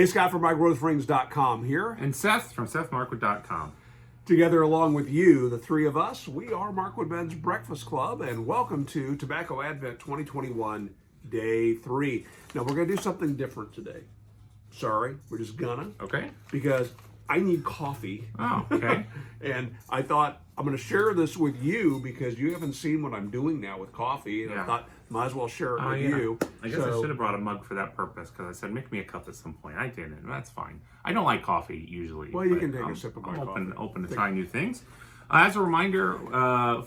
Hey, Scott from MyGrowthRings.com here. And Seth from SethMarkwood.com. Together along with you, the three of us, we are Markwood Men's Breakfast Club, and welcome to Tobacco Advent 2021, Day 3. Now, we're going to do something different today. Sorry, we're just gonna. Okay. Because I need coffee. Oh, okay. And I thought I'm going to share this with you because you haven't seen what I'm doing now with coffee, and I thought might as well share it with you. I guess I should have brought a mug for that purpose because I said make me a cup at some point. I didn't, and that's fine. I don't like coffee usually. Well, you can take a sip of my coffee. I'm open to trying new things. As a reminder,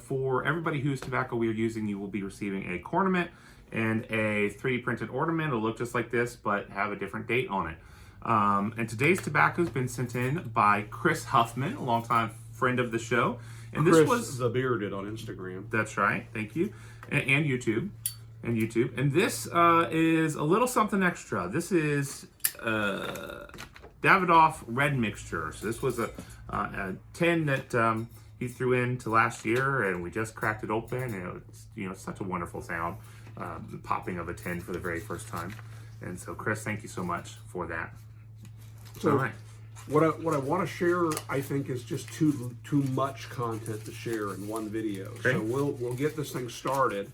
for everybody whose tobacco we are using, you will be receiving a cornament and a 3D printed ornament. It'll look just like this, but have a different date on it. And today's tobacco has been sent in by Chris Huffman, a longtime friend of the show. And Chris this was the Bearded on Instagram. That's right. Thank you. And YouTube. And this is a little something extra. This is Davidoff red mixture. So this was a tin that he threw into last year, and we just cracked it open. And it's such a wonderful sound, the popping of a tin for the very first time. And so, Chris, thank you so much for that. So, all right. What I want to share, I think, is just too much content to share in one video. Okay. So we'll get this thing started.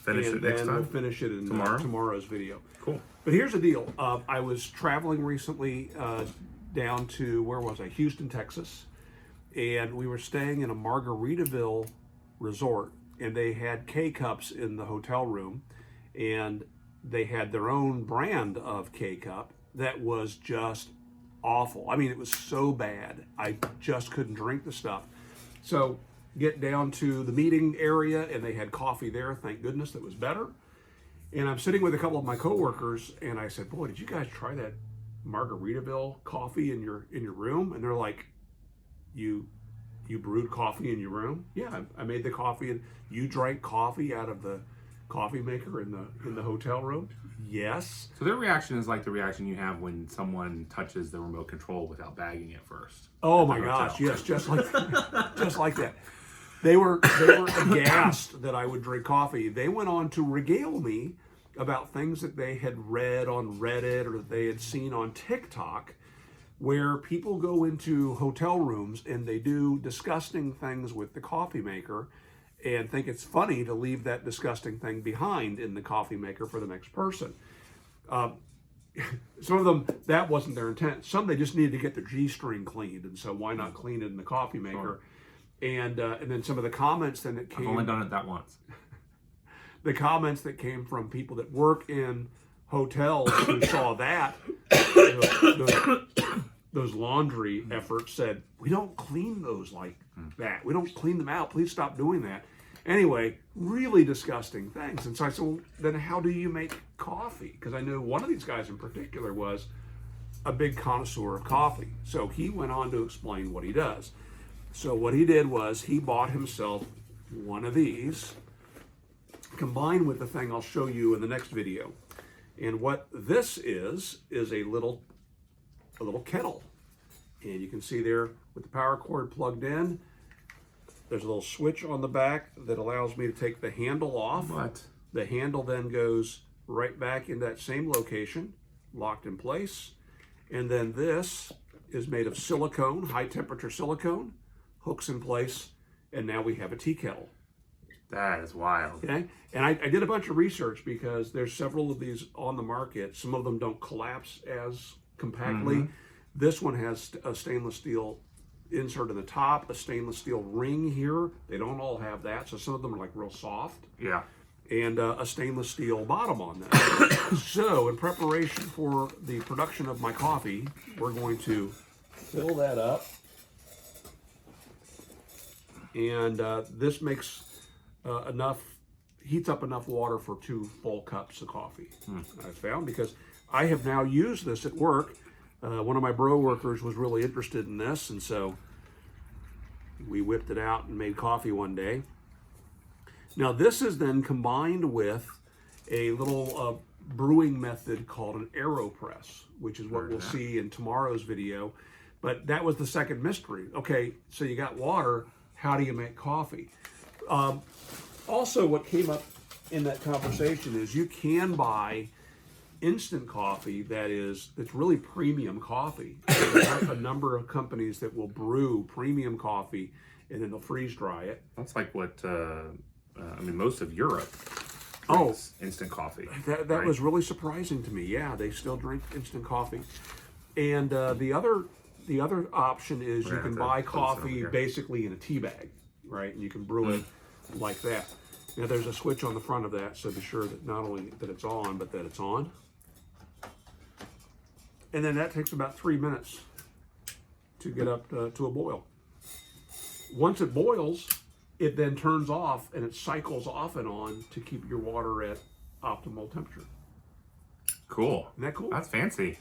Finish it next time? We'll finish it in tomorrow's video. Cool. But here's the deal. I was traveling recently down to, where was I? Houston, Texas. And we were staying in a Margaritaville resort. And they had K-Cups in the hotel room. And they had their own brand of K-Cup that was just awful. I mean, it was so bad. I just couldn't drink the stuff. So get down to the meeting area, and they had coffee there. Thank goodness, that was better. And I'm sitting with a couple of my coworkers, and I said, "Boy, did you guys try that Margaritaville coffee in your room?" And they're like, "You brewed coffee in your room?" "Yeah, I made the coffee, and you drank coffee out of the coffee maker in the hotel room?" "Yes." So their reaction is like the reaction you have when someone touches the remote control without bagging it first. Oh my gosh, yes, just like just like that. They were aghast that I would drink coffee. They went on to regale me about things that they had read on Reddit or that they had seen on TikTok, where people go into hotel rooms and they do disgusting things with the coffee maker and think it's funny to leave that disgusting thing behind in the coffee maker for the next person. Some of them, that wasn't their intent. Some, they just needed to get their G-string cleaned, and so why not clean it in the coffee maker? Sure. And then some of the comments then that came... I've only done it that once. The comments that came from people that work in hotels who saw that, those laundry efforts, said, "We don't clean those like that. We don't clean them out. Please stop doing that." Anyway, really disgusting things. And so I said, "Well, then how do you make coffee?" Because I knew one of these guys in particular was a big connoisseur of coffee. So he went on to explain what he does. So what he did was he bought himself one of these, combined with the thing I'll show you in the next video. And what this is a little kettle. And you can see there with the power cord plugged in, there's a little switch on the back that allows me to take the handle off. What? The handle then goes right back in that same location, locked in place. And then this is made of silicone, high temperature silicone, hooks in place, and now we have a tea kettle. That is wild. Okay, and I did a bunch of research because there's several of these on the market. Some of them don't collapse as compactly. Mm-hmm. This one has a stainless steel insert in the top, a stainless steel ring here. They don't all have that, so some of them are like real soft. Yeah. And a stainless steel bottom on that. So in preparation for the production of my coffee, we're going to fill that up. And this makes heats up enough water for 2 full cups of coffee, I found, because I have now used this at work. One of my bro workers was really interested in this, and so we whipped it out and made coffee one day. Now this is then combined with a little brewing method called an AeroPress, which is what we'll see in tomorrow's video. But that was the second mystery. Okay, so you got water, how do you make coffee? Also, what came up in that conversation is you can buy instant coffee that's really premium coffee. There's a number of companies that will brew premium coffee and then they'll freeze dry it. That's like what most of Europe Oh, drinks instant coffee. that right? was really surprising to me. Yeah, they still drink instant coffee. And the other option is you can buy coffee basically in a tea bag, right? And you can brew it like that. Now there's a switch on the front of that, so be sure that not only that it's on, but that it's on. And then that takes about 3 minutes to get up to a boil. Once it boils, it then turns off and it cycles off and on to keep your water at optimal temperature. Cool. Isn't that cool? That's fancy.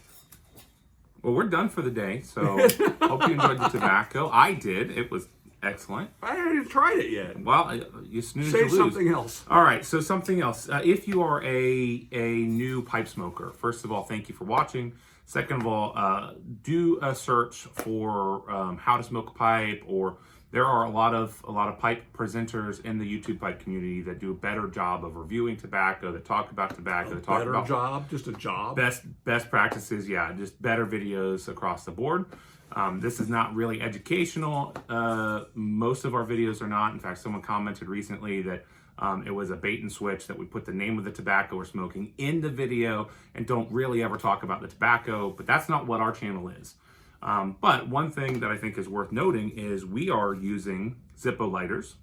Well, we're done for the day, so hope you enjoyed the tobacco. I did. It was excellent. I haven't even tried it yet. Well, you snooze, Say you lose. something else. All right, so something else. If you are a new pipe smoker, first of all, thank you for watching. Second of all, do a search for how to smoke a pipe, or there are a lot of pipe presenters in the YouTube pipe community that do a better job of reviewing tobacco, that talk about tobacco, that talk about just a job. best practices. Yeah, just better videos across the board. This is not really educational. Most of our videos are not. In fact, someone commented recently that it was a bait and switch, that we put the name of the tobacco we're smoking in the video and don't really ever talk about the tobacco, but that's not what our channel is. But one thing that I think is worth noting is we are using Zippo lighters.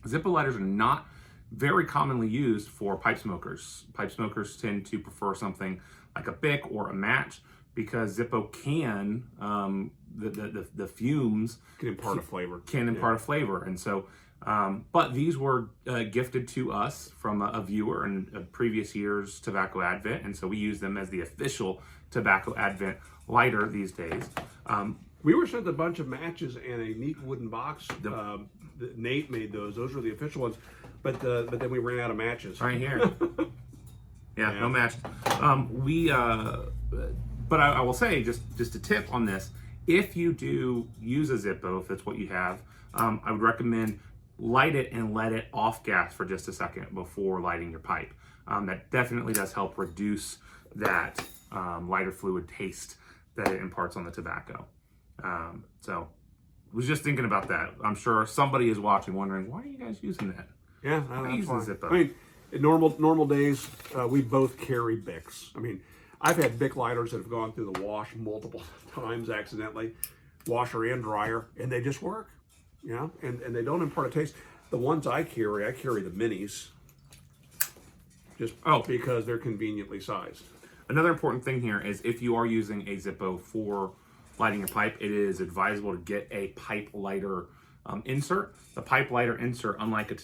Zippo lighters are not very commonly used for pipe smokers. Pipe smokers tend to prefer something like a Bic or a match, because Zippo can, the fumes Can impart a flavor. Can impart a flavor. And so, but these were gifted to us from a viewer in a previous year's Tobacco Advent. And so we use them as the official Tobacco Advent lighter these days. We were sent a bunch of matches and a neat wooden box. Nate made those. Those were the official ones. But then we ran out of matches. Right here. Yeah, no match. But I will say, just a tip on this, if you do use a Zippo, if that's what you have, I would recommend light it and let it off gas for just a second before lighting your pipe. That definitely does help reduce that lighter fluid taste that it imparts on the tobacco. So was just thinking about that. I'm sure somebody is watching wondering, why are you guys using that? Yeah, I that's use the fine. Zippo. I mean, in normal days, we both carry Bics. I mean, I've had Bic lighters that have gone through the wash multiple times accidentally, washer and dryer, and they just work, you know, and they don't impart a taste. The ones I carry the minis, just because they're conveniently sized. Another important thing here is if you are using a Zippo for lighting your pipe, it is advisable to get a pipe lighter insert. The pipe lighter insert, unlike a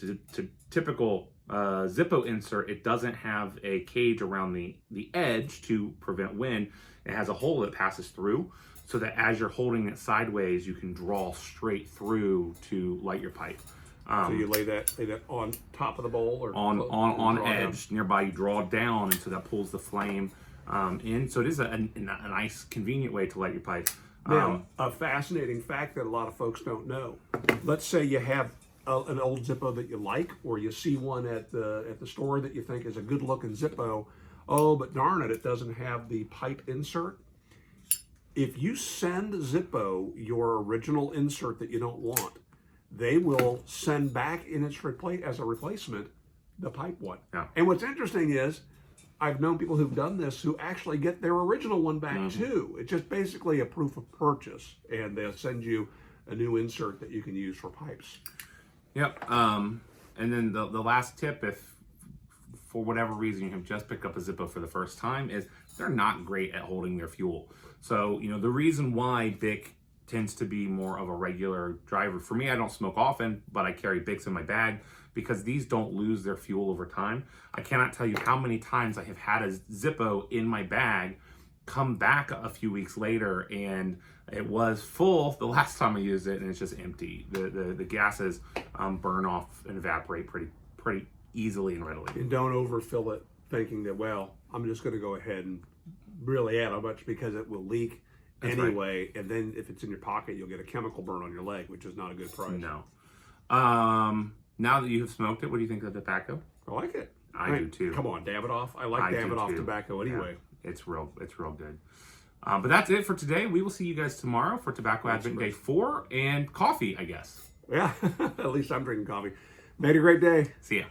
typical Zippo insert, it doesn't have a cage around the edge to prevent wind. It has a hole that passes through, so that as you're holding it sideways, you can draw straight through to light your pipe. So you lay that on top of the bowl, or on edge down nearby. You draw down, and so that pulls the flame in. So it is a nice, convenient way to light your pipe. Now, a fascinating fact that a lot of folks don't know. Let's say you have an old Zippo that you like, or you see one at the store that you think is a good looking Zippo. Oh, but darn it, it doesn't have the pipe insert. If you send Zippo your original insert that you don't want, they will send back in its as a replacement the pipe one. Yeah. And what's interesting is, I've known people who've done this who actually get their original one back too. It's just basically a proof of purchase, and they'll send you a new insert that you can use for pipes. Yep. And then the last tip, if for whatever reason you have just picked up a Zippo for the first time, is they're not great at holding their fuel. So, you know, the reason why Bic tends to be more of a regular driver. For me, I don't smoke often, but I carry Bics in my bag because these don't lose their fuel over time. I cannot tell you how many times I have had a Zippo in my bag come back a few weeks later and it was full the last time I used it and it's just empty. The gases burn off and evaporate pretty easily and readily. And don't overfill it thinking that, well, I'm just going to go ahead and really add a bunch because it will leak. That's anyway, right. And then if it's in your pocket, you'll get a chemical burn on your leg, which is not a good price. No. Now that you have smoked it, what do you think of the tobacco? I like it. I do too. Come on, Davidoff. I like I do Davidoff too. tobacco anyway. Yeah, it's real good. But that's it for today. We will see you guys tomorrow for Tobacco Advent Day 4 and coffee, I guess. Yeah, at least I'm drinking coffee. Made a great day. See ya.